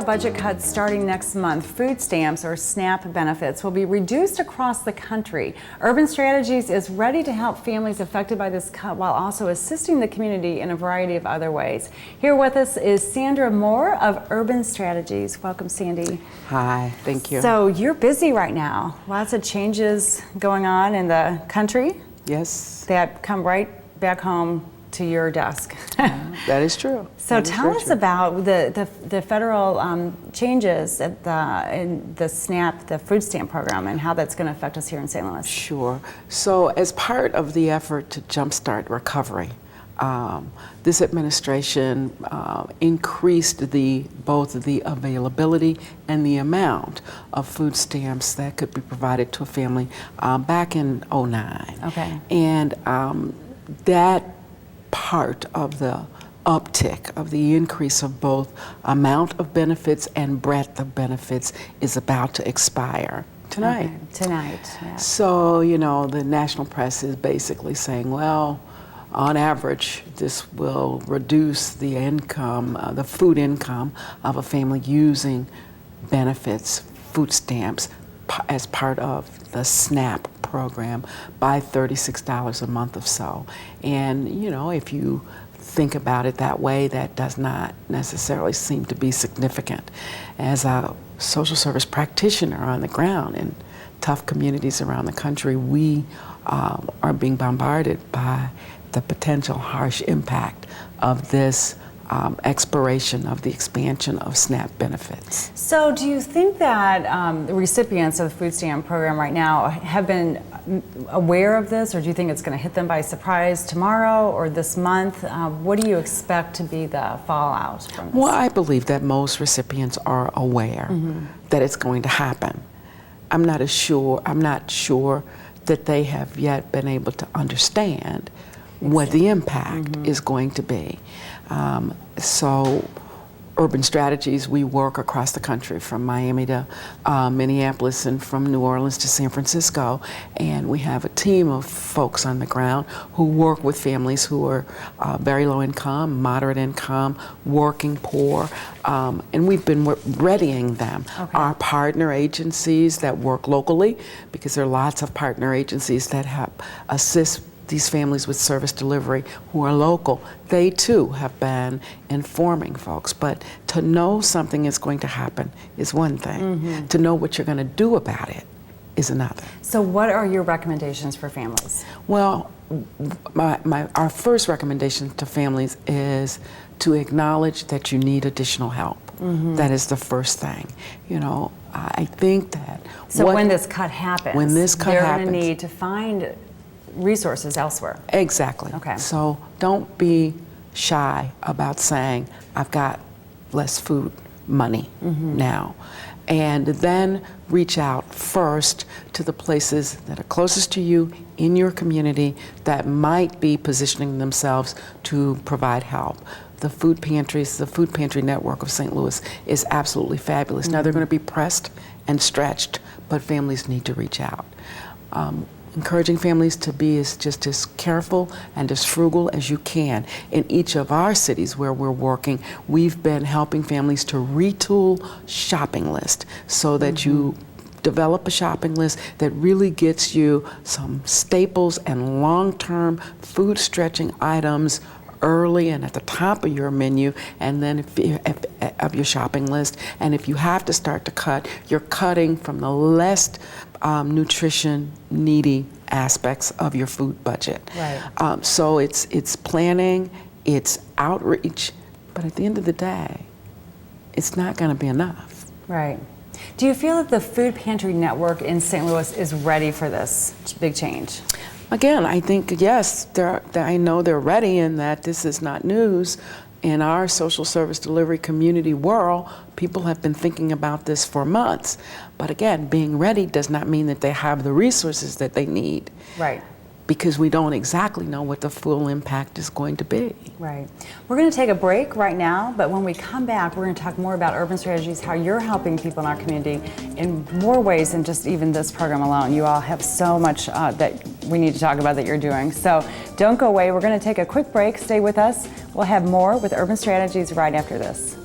budget cuts starting next month, food stamps or SNAP benefits will be reduced across the country. Urban Strategies is ready to help families affected by this cut while also assisting the community in a variety of other ways. Here with us is Sandra Moore of Urban Strategies. Welcome, Sandy. Hi, thank you. So you're busy right now. Lots of changes going on in the country. Yes. That come right back home to your desk. That is true. So tell us about the federal changes at in the SNAP, the food stamp program, and how that's going to affect us here in St. Louis. Sure. So as part of the effort to jumpstart recovery, this administration increased both the availability and the amount of food stamps that could be provided to a family back in '09. Okay. And that part of the uptick of the increase of both amount of benefits and breadth of benefits is about to expire tonight. Okay. Tonight, yeah. So, you know, the national press is basically saying, well, on average, this will reduce the income, the food income of a family using benefits, food stamps, as part of the SNAP program by $36 a month or so. And, you know, if you think about it that way, that does not necessarily seem to be significant. As a social service practitioner on the ground in tough communities around the country, we are being bombarded by the potential harsh impact of this expiration of the expansion of SNAP benefits. So do you think that the recipients of the food stamp program right now have been aware of this, or do you think it's going to hit them by surprise tomorrow or this month? What do you expect to be the fallout from this? Well, I believe that most recipients are aware that it's going to happen. I'm not sure that they have yet been able to understand what the impact is going to be. So Urban Strategies, we work across the country from Miami to Minneapolis and from New Orleans to San Francisco, and we have a team of folks on the ground who work with families who are very low income, moderate income, working poor, and we've been readying them. Okay. Our partner agencies that work locally, because there are lots of partner agencies that assist these families with service delivery who are local, they too have been informing folks. But to know something is going to happen is one thing. To know what you're going to do about it is another. So what are your recommendations for families? Well, our first recommendation to families is to acknowledge that you need additional help. That is the first thing. You know, I think that when this cut happens, they're going to need to find resources elsewhere. Exactly. Okay. So don't be shy about saying, I've got less food money now. And then reach out first to the places that are closest to you in your community that might be positioning themselves to provide help. The food pantries, the food pantry network of St. Louis is absolutely fabulous. Now they're going to be pressed and stretched, but families need to reach out. Encouraging families to be just as careful and as frugal as you can. In each of our cities where we're working, we've been helping families to retool shopping list so that you develop a shopping list that really gets you some staples and long-term food stretching items early and at the top of your menu, and then of your shopping list. And if you have to start to cut, you're cutting from the less nutrition needy aspects of your food budget. Right. So it's planning, it's outreach, but at the end of the day, it's not going to be enough. Right. Do you feel that the food pantry network in St. Louis is ready for this big change? Again, I think, yes, I know they're ready, and that this is not news. In our social service delivery community world, people have been thinking about this for months. But again, being ready does not mean that they have the resources that they need. Right. Because we don't exactly know what the full impact is going to be. Right. We're going to take a break right now, but when we come back, we're going to talk more about Urban Strategies, how you're helping people in our community in more ways than just even this program alone. You all have so much that we need to talk about that you're doing. So don't go away. We're going to take a quick break. Stay with us. We'll have more with Urban Strategies right after this.